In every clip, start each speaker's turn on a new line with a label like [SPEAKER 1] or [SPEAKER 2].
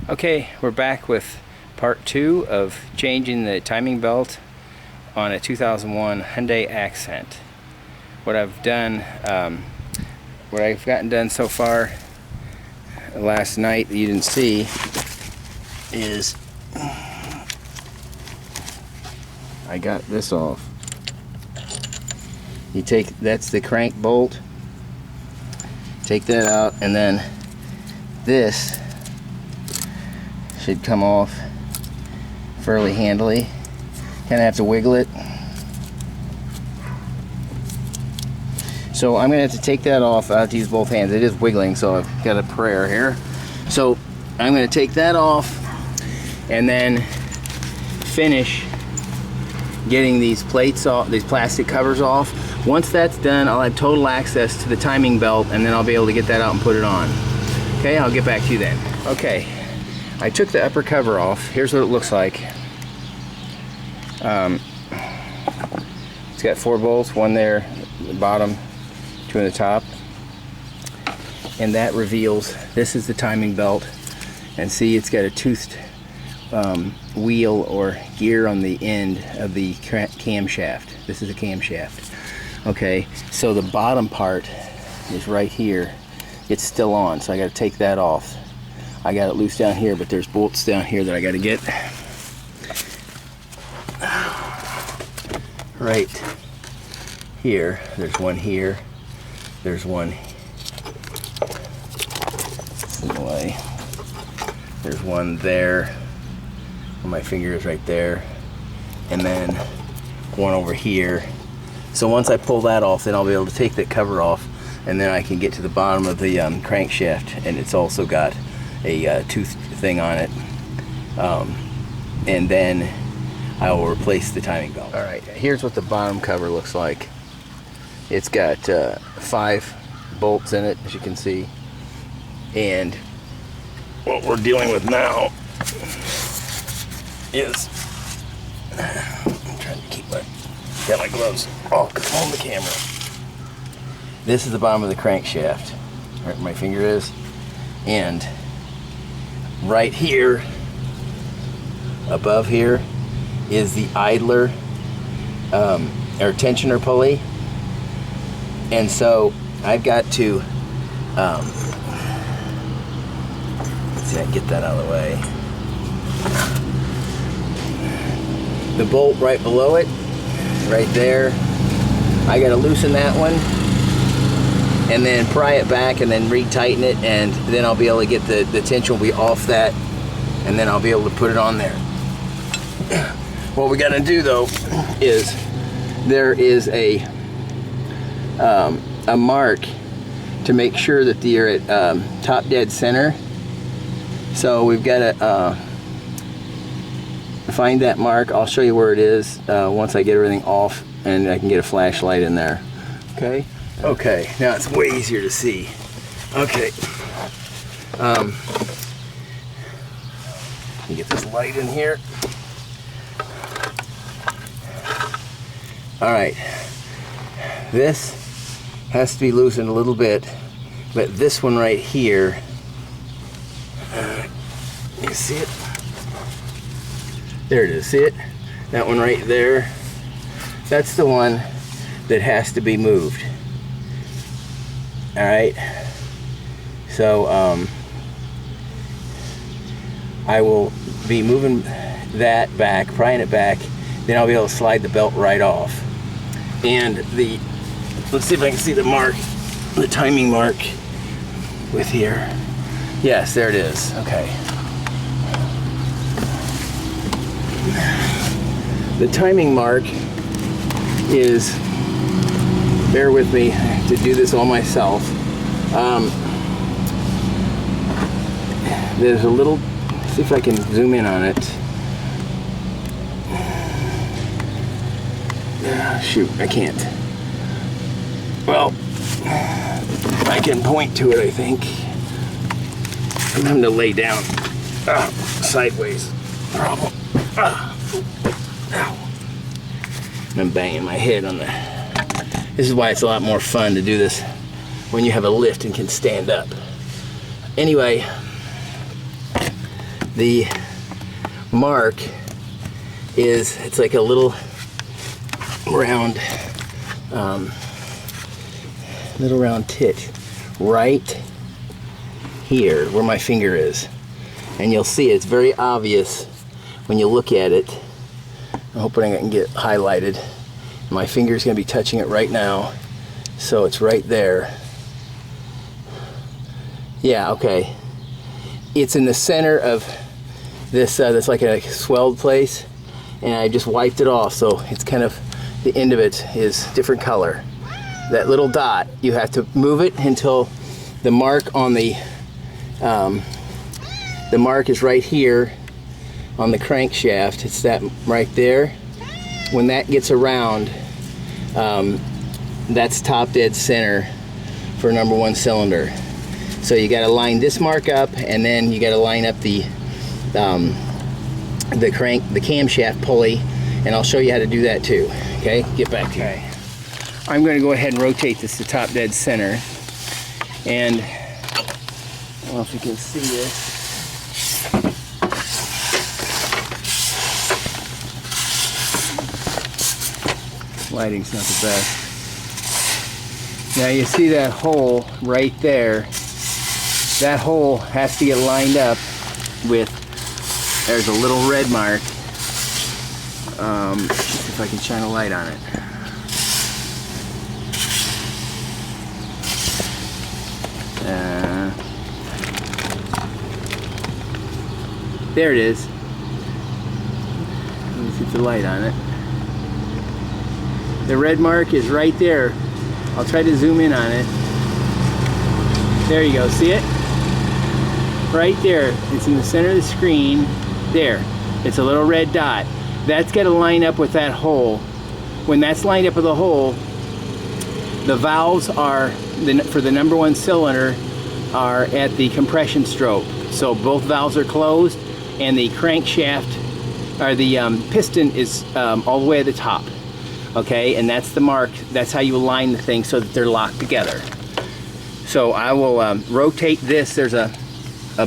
[SPEAKER 1] Okay, we're back with part 2 of changing the timing belt on a 2001 Hyundai Accent. What I've done, what I've gotten done so far last night that you didn't see is I got this off. You take, that's the crank bolt, take that out, and then this should come off fairly handily. Kind of have to wiggle it. So I'm going to have to take that off. I have to use both hands. It is wiggling, so I've got a prayer here. So I'm going to take that off and then finish getting these plates off, these plastic covers off. Once that's done, I'll have total access to the timing belt, and then I'll be able to get that out and put it on. Okay, I'll get back to you then. Okay, I took the upper cover off. Here's what it looks like. It's got 4 bolts, one there at the bottom, 2 in the top, and that reveals this is the timing belt. And see, it's got a toothed wheel or gear on the end of the camshaft. This is a camshaft. Okay, so the bottom part is right here. It's still on, so I got to take that off. I got it loose down here, but there's bolts down here that I got to get. Right here. There's one here. There's one in the way. There's one there. My finger is right there. And then one over here. So once I pull that off, then I'll be able to take that cover off, and then I can get to the bottom of the crankshaft, and it's also got a tooth thing on it. And then I will replace the timing belt. All right, here's what the bottom cover looks like. It's got 5 bolts in it, as you can see. And what we're dealing with now is, I'm trying to keep got my gloves off because I'm on the camera. This is the bottom of the crankshaft, right where my finger is. And right here, above here, is the idler or tensioner pulley. And so I've got to let's see, I can get that out of the way. The bolt right below it, right there, I got to loosen that one and then pry it back and then retighten it, and then I'll be able to get the tension will be off that, and then I'll be able to put it on there. What we got to do though is there is a mark to make sure that you're at top dead center. So we've got to find that mark. I'll show you where it is once I get everything off and I can get a flashlight in there. Okay. Okay. Now it's way easier to see. Okay. Let me get this light in here. All right. This has to be loosened a little bit, but this one right here, you see it? There it is, see it? That one right there, that's the one that has to be moved. All right, so I will be moving that back, prying it back, then I'll be able to slide the belt right off. And let's see if I can see the mark, the timing mark with here. Yes, there it is. Okay. The timing mark is, bear with me to do this all myself. There's a little, see if I can zoom in on it. Shoot, I can't. Well, I can point to it, I think. I'm having to lay down sideways. Problem. Ow. I'm banging my head on the... This is why it's a lot more fun to do this when you have a lift and can stand up. Anyway, the mark is, it's like a little round tit right here where my finger is, and you'll see it's very obvious when you look at it. I'm hoping I can get highlighted. My finger's going to be touching it right now, so it's right there. Yeah, okay. It's in the center of this, that's like a swelled place, and I just wiped it off, so it's kind of, the end of it is different color. That little dot, you have to move it until the mark on the mark is right here on the crankshaft. It's that right there. When that gets around, that's top dead center for #1 cylinder. So you got to line this mark up, and then you got to line up the camshaft pulley, and I'll show you how to do that too. Okay, get back to you. I'm going to go ahead and rotate this to top dead center, and I don't know if you can see this. Lighting's not the best. Now you see that hole right there. That hole has to get lined up with, there's a little red mark. See if I can shine a light on it. There it is. Let me see the light on it. The red mark is right there. I'll try to zoom in on it. There you go, see it? Right there, it's in the center of the screen. There, it's a little red dot. That's got to line up with that hole. When that's lined up with the hole, the valves are, for the #1 cylinder, are at the compression stroke. So both valves are closed, and the crankshaft, or the piston is all the way at the top. Okay, and that's the mark. That's how you align the thing so that they're locked together. So I will rotate this. There's a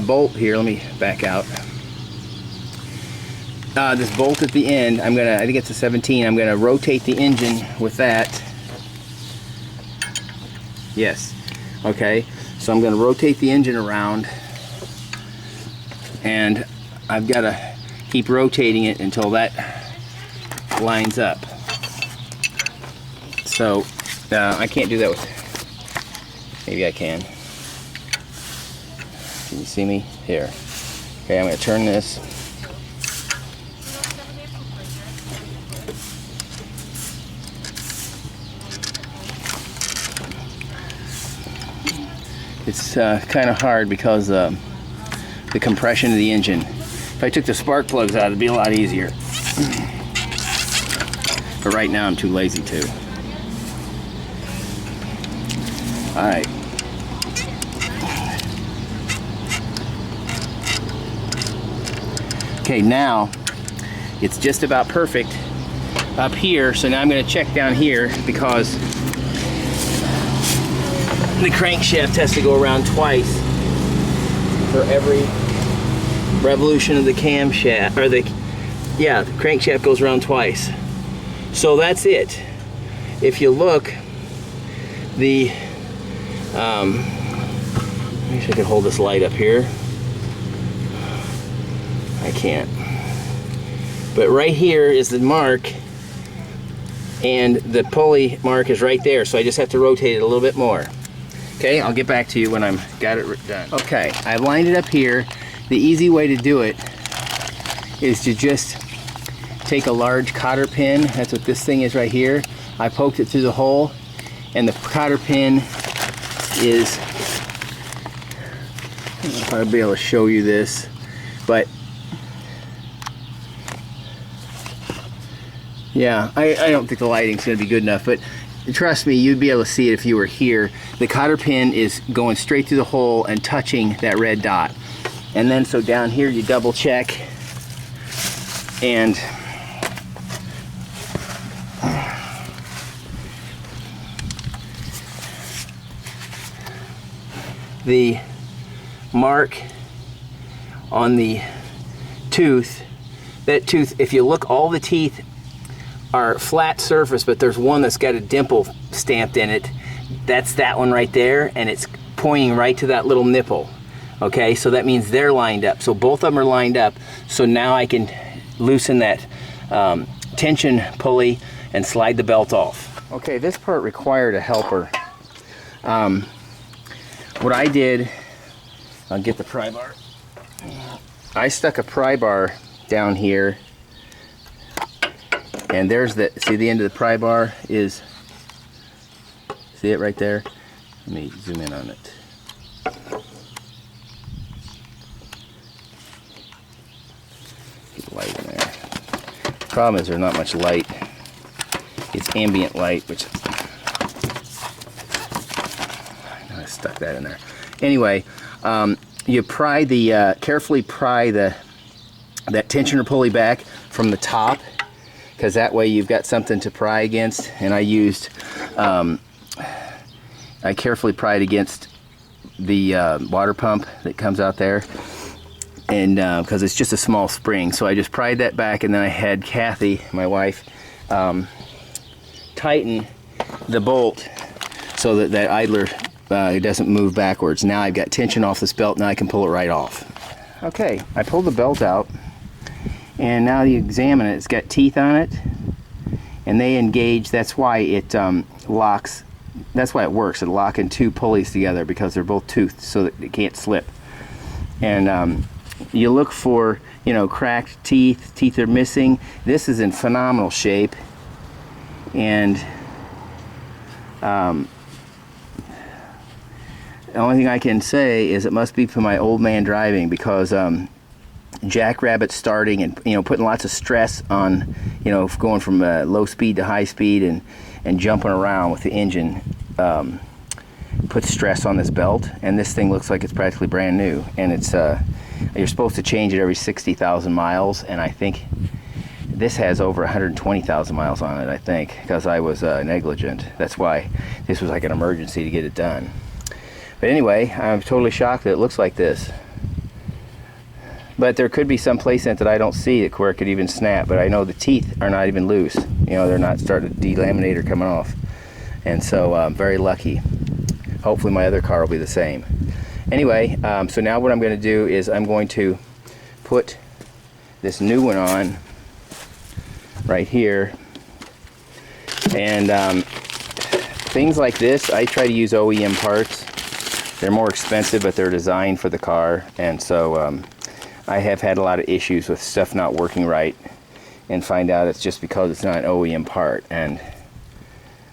[SPEAKER 1] bolt here. Let me back out. This bolt at the end, I think it's a 17. I'm gonna rotate the engine with that. Yes. Okay. So I'm gonna rotate the engine around, and I've got to keep rotating it until that lines up. So I can't do that with, maybe I can. Can you see me? Here. Okay, I'm going to turn this. It's kind of hard because the compression of the engine. If I took the spark plugs out, it'd be a lot easier. But right now I'm too lazy to. Alright. Okay, now it's just about perfect up here, so now I'm going to check down here because the crankshaft has to go around twice for every revolution of the camshaft, or the crankshaft goes around twice. So that's it. If you look, the I wish I could hold this light up here. I can't. But right here is the mark, and the pulley mark is right there, so I just have to rotate it a little bit more. Okay, I'll get back to you when I'm got it done. Okay, I've lined it up here. The easy way to do it is to just take a large cotter pin. That's what this thing is right here. I poked it through the hole, and the cotter pin is, I don't know if I'll be able to show you this, but yeah, I don't think the lighting's going to be good enough, but trust me, you'd be able to see it if you were here. The cotter pin is going straight through the hole and touching that red dot. And then so down here you double check, and the mark on the tooth, if you look, all the teeth are flat surface, but there's one that's got a dimple stamped in it. That's that one right there, and it's pointing right to that little nipple. Okay, so that means they're lined up. So both of them are lined up. So now I can loosen that tension pulley and slide the belt off. Okay, this part required a helper. What I did, I'll get the pry bar. I stuck a pry bar down here, and there's the, see the end of the pry bar is, see it right there? Let me zoom in on it. Get light in there. Problem is there's not much light. It's ambient light, which I stuck that in there. Anyway, you pry the carefully pry that tensioner pulley back from the top, because that way you've got something to pry against. And I used I carefully pried against the water pump that comes out there, and because it's just a small spring, so I just pried that back, and then I had Kathy, my wife, tighten the bolt so that that idler it doesn't move backwards. Now I've got tension off this belt, now I can pull it right off. Okay, I pulled the belt out, and now you examine it. It's got teeth on it, and they engage. That's why it locks. That's why it works. It'll lock in two pulleys together, because they're both toothed so that it can't slip. And you look for, you know, cracked teeth, teeth are missing. This is in phenomenal shape, and the only thing I can say is it must be from my old man driving, because jackrabbit starting and, you know, putting lots of stress on, you know, going from low speed to high speed and jumping around with the engine puts stress on this belt. And this thing looks like it's practically brand new, and it's you're supposed to change it every 60,000 miles, and I think this has over 120,000 miles on it, I think, because I was negligent. That's why this was like an emergency to get it done. But anyway, I'm totally shocked that it looks like this. But there could be some place in it that I don't see where it could even snap, but I know the teeth are not even loose. You know, they're not starting to delaminate or coming off. And so I'm very lucky. Hopefully my other car will be the same. Anyway, so now what I'm going to do is I'm going to put this new one on right here. And things like this, I try to use OEM parts. They're more expensive, but they're designed for the car, and so I have had a lot of issues with stuff not working right, and find out it's just because it's not an OEM part. And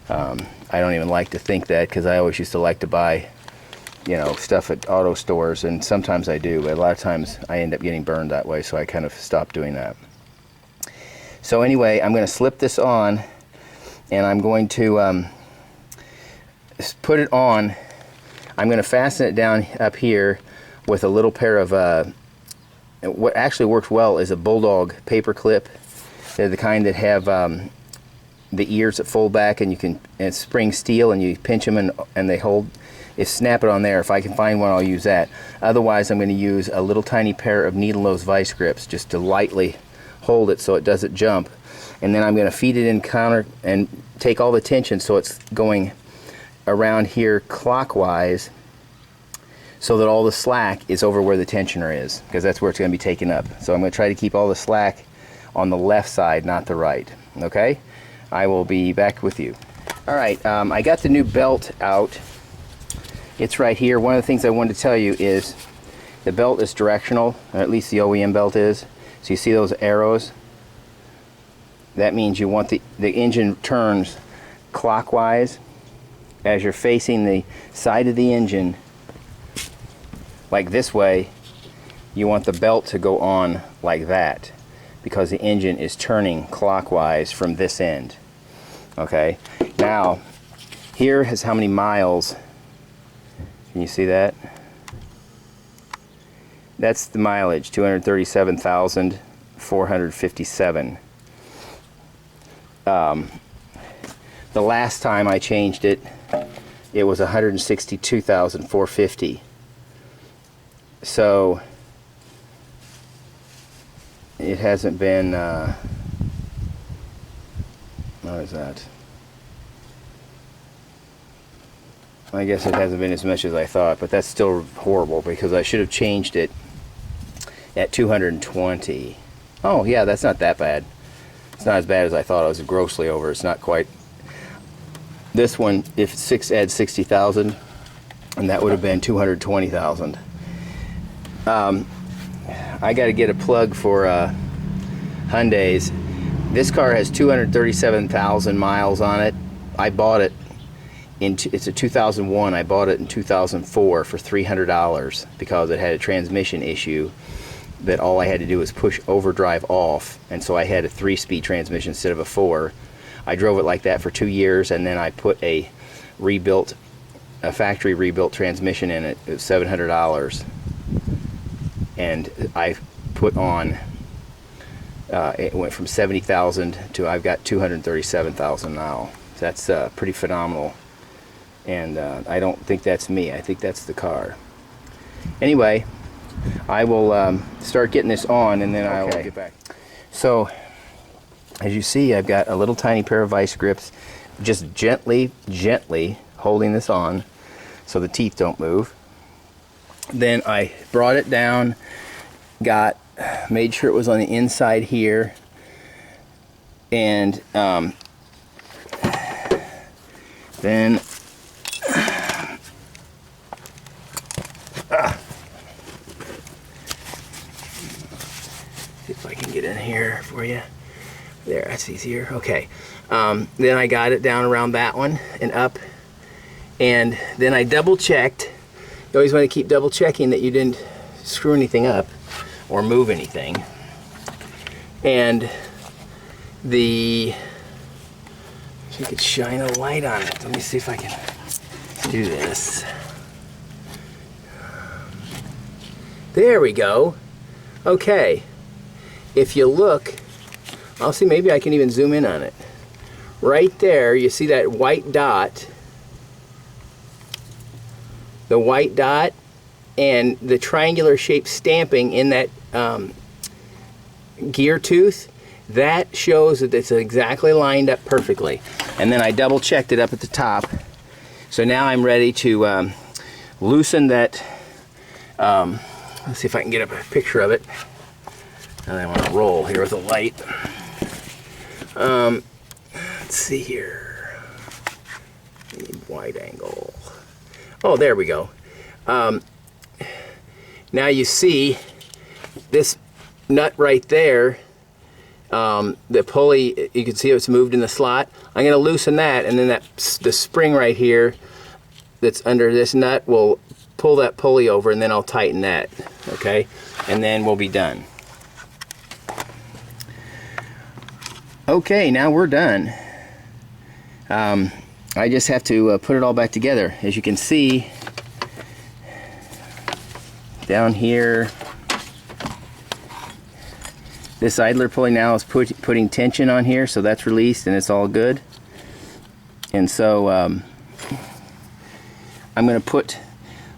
[SPEAKER 1] I don't even like to think that, because I always used to like to buy, you know, stuff at auto stores, and sometimes I do, but a lot of times I end up getting burned that way, so I kind of stopped doing that. So anyway, I'm going to slip this on, and I'm going to put it on. I'm going to fasten it down up here with a little pair of, what actually works well is a Bulldog paper clip. They're the kind that have the ears that fold back, and you can, and it's spring steel, and you pinch them and they hold. If snap it on there. If I can find one, I'll use that. Otherwise, I'm going to use a little tiny pair of needle nose vice grips just to lightly hold it so it doesn't jump. And then I'm going to feed it in counter and take all the tension so it's going around here clockwise, so that all the slack is over where the tensioner is, because that's where it's going to be taken up. So I'm going to try to keep all the slack on the left side, not the right. Okay? I will be back with you. Alright, I got the new belt out. It's right here. One of the things I wanted to tell you is the belt is directional, or at least the OEM belt is. So you see those arrows? That means you want the engine turns clockwise as you're facing the side of the engine, like this way. You want the belt to go on like that, because the engine is turning clockwise from this end. Okay, now here is how many miles. Can you see that? That's the mileage, 237,457. The last time I changed it, it was 162,450. So it hasn't been, what is that? I guess it hasn't been as much as I thought, but that's still horrible because I should have changed it at 220. Oh yeah, that's not that bad. It's not as bad as I thought. I was grossly over. It's not quite. This one, if adds 60,000, and that would have been 220,000. I got to get a plug for Hyundai's. This car has 237,000 miles on it. I bought it it's a 2001. I bought it in 2004 for $300 because it had a transmission issue that all I had to do was push overdrive off, and so I had a 3-speed transmission instead of a 4. I drove it like that for 2 years, and then I put a factory rebuilt transmission in it. It was $700, and I put on it went from 70,000 to I've got 237,000 now. That's pretty phenomenal, and I don't think that's me. I think that's the car. Anyway, I will start getting this on, and then I will get back. So, as you see, I've got a little tiny pair of vice grips, just gently holding this on so the teeth don't move. Then I brought it down, made sure it was on the inside here, and then see if I can get in here for you. There, that's easier. Okay. Then I got it down around that one and up, and then I double checked. You always want to keep double checking that you didn't screw anything up or move anything. And if you could shine a light on it. Let me see if I can do this. There we go. Okay. If you look, I'll see, maybe I can even zoom in on it. Right there, you see that white dot? The white dot and the triangular shaped stamping in that gear tooth, that shows that it's exactly lined up perfectly. And then I double checked it up at the top. So now I'm ready to loosen that. Let's see if I can get up a picture of it. And I want to roll here with a light. Let's see here. Need wide angle. Oh, there we go. Now you see this nut right there. The pulley, you can see it's moved in the slot. I'm going to loosen that, and then the spring right here that's under this nut will pull that pulley over, and then I'll tighten that. Okay, and then we'll be done. Okay, now we're done. I just have to put it all back together. As you can see, down here, this idler pulley now is putting tension on here, so that's released and it's all good. And so I'm going to put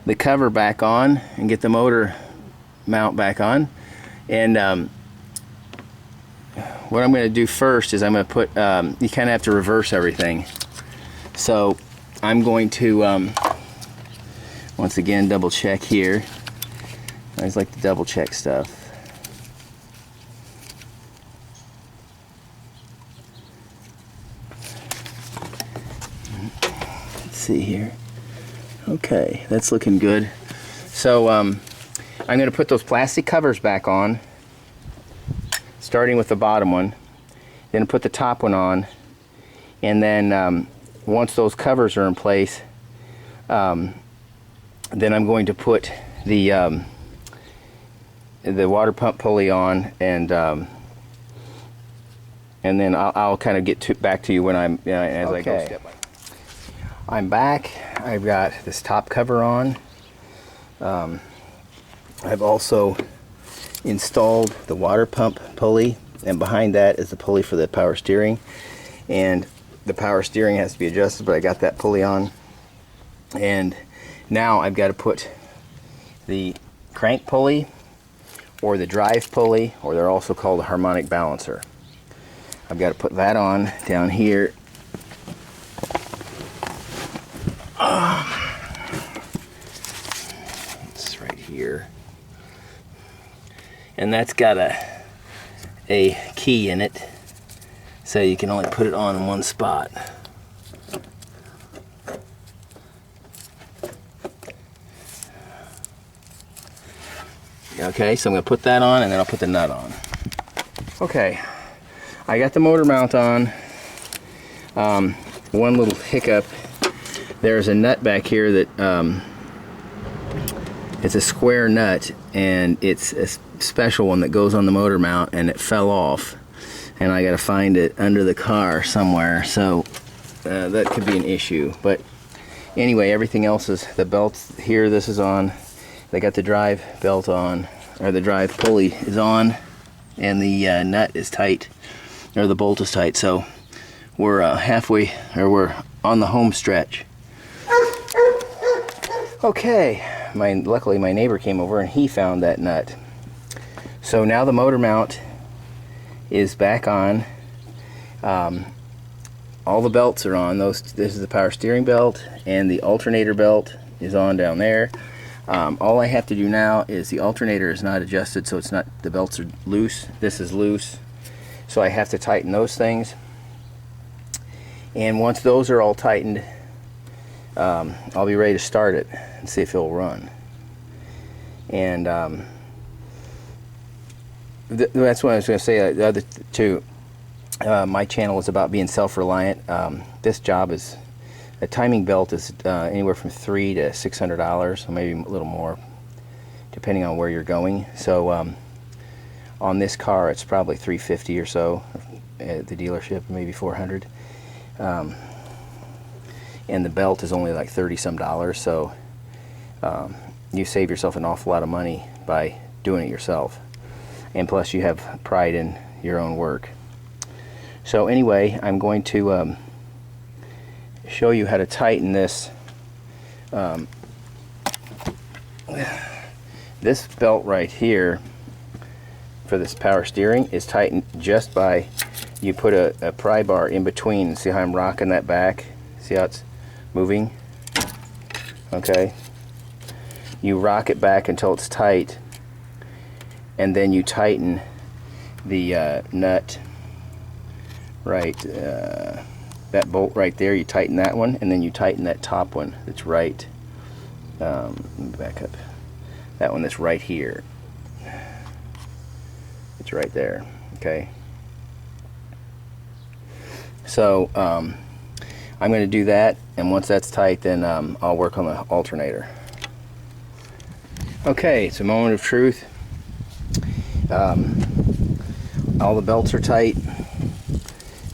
[SPEAKER 1] the cover back on and get the motor mount back on. And what I'm going to do first is I'm going to put, you kind of have to reverse everything. So I'm going to, once again, double check here. I always like to double check stuff. Let's see here. Okay, that's looking good. So I'm going to put those plastic covers back on, starting with the bottom one, then put the top one on, and then once those covers are in place, then I'm going to put the water pump pulley on, and then I'll kind of get back to you when I'm as I go step by. I'm back. I've got this top cover on. I've also installed the water pump pulley, and behind that is the pulley for the power steering, and the power steering has to be adjusted, but I got that pulley on. And now I've got to put the crank pulley or the drive pulley, or they're also called a harmonic balancer. I've got to put that on down here. It's right here. And that's got a key in it, so you can only put it on in one spot. Okay, so I'm going to put that on and then I'll put the nut on. Okay, I got the motor mount on. One little hiccup. There's a nut back here that it's a square nut, and it's a special one that goes on the motor mount, and it fell off. And I got to find it under the car somewhere, so that could be an issue. But anyway, everything else is, the belts here, this is on. They got the drive belt on, or the drive pulley is on, and the nut is tight, or the bolt is tight. So we're halfway, or we're on the home stretch. Okay, luckily my neighbor came over and he found that nut. So now the motor mount is back on. All the belts are on. This is the power steering belt, and the alternator belt is on down there. All I have to do now is, the alternator is not adjusted, so it's not, the belts are loose. This is loose, so I have to tighten those things. And once those are all tightened, I'll be ready to start it and see if it'll run. And that's what I was going to say. The other two, my channel is about being self-reliant. This job is, a timing belt is anywhere from $300 to $600, or maybe a little more, depending on where you're going. So on this car, it's probably $350 or so at the dealership, maybe $400. And the belt is only like $30 some, so you save yourself an awful lot of money by doing it yourself. And plus you have pride in your own work. So anyway, I'm going to show you how to tighten this. This belt right here for this power steering is tightened just by, you put a pry bar in between. See how I'm rocking that back? See how it's moving? Okay. You rock it back until it's tight, and then you tighten the nut right, that bolt right there. You tighten that one, and then you tighten that top one that's right, let me back up, that one that's right here, it's right there. Okay, so I'm going to do that, and once that's tight, then I'll work on the alternator. Okay, it's a moment of truth. All the belts are tight.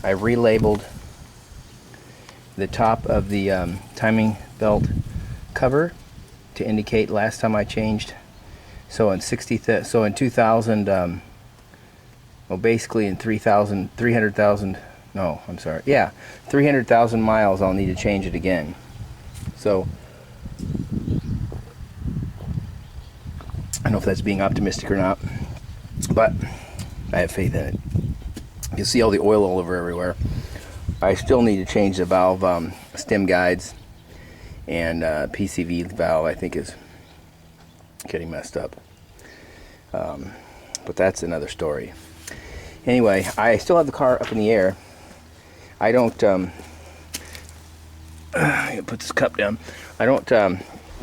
[SPEAKER 1] I relabeled the top of the timing belt cover to indicate last time I changed. So in 2000, well, basically in 300,000. No, I'm sorry. Yeah, 300,000 miles. I'll need to change it again. So I don't know if that's being optimistic or not, but I have faith in it. You can see all the oil all over everywhere. I still need to change the valve stem guides, and PCV valve I think is getting messed up. But that's another story. Anyway, I still have the car up in the air. I don't I'm gonna put this cup down. I don't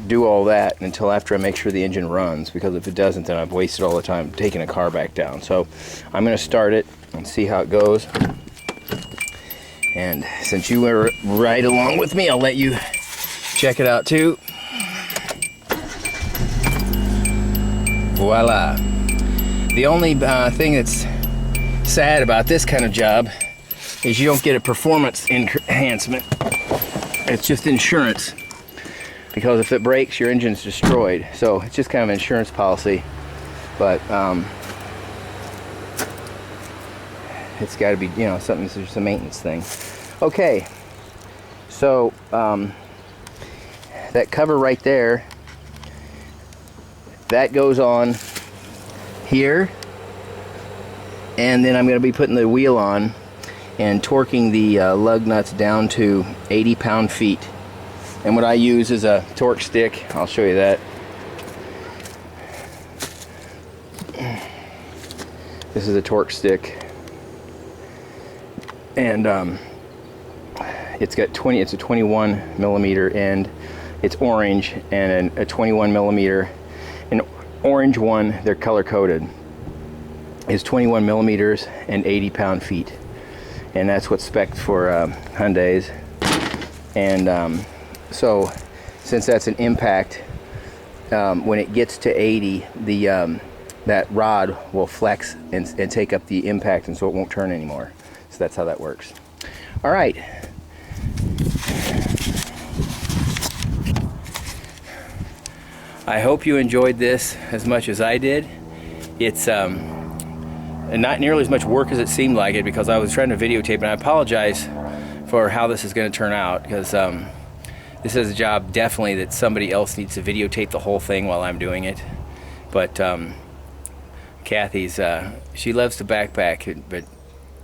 [SPEAKER 1] do all that until after I make sure the engine runs, because if it doesn't, then I've wasted all the time taking a car back down. So I'm going to start it and see how it goes. And since you were right along with me, I'll let you check it out too. Voila. The only thing that's sad about this kind of job is you don't get a performance enhancement. It's just insurance, because if it breaks, your engine's destroyed. So it's just kind of an insurance policy, but it's got to be, you know, something. It's just a maintenance thing. Okay, so that cover right there, that goes on here, and then I'm going to be putting the wheel on and torquing the lug nuts down to 80 pound-feet. And what I use is a torque stick. I'll show you that. This is a torque stick, and it's got it's a 21 millimeter end. It's orange, and a 21 millimeter. An orange one, they're color coded, is 21 millimeters and 80 pound-feet, and that's what's spec'd for Hyundais. And so since that's an impact, when it gets to 80, that rod will flex and take up the impact, and so it won't turn anymore. So that's how that works. All right. I hope you enjoyed this as much as I did. It's not nearly as much work as it seemed like it, because I was trying to videotape, and I apologize for how this is going to turn out, because this is a job definitely that somebody else needs to videotape the whole thing while I'm doing it. But Kathy's, she loves to backpack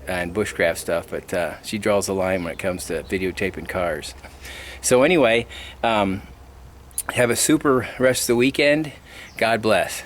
[SPEAKER 1] and bushcraft stuff, but she draws the line when it comes to videotaping cars. So anyway, have a super rest of the weekend. God bless.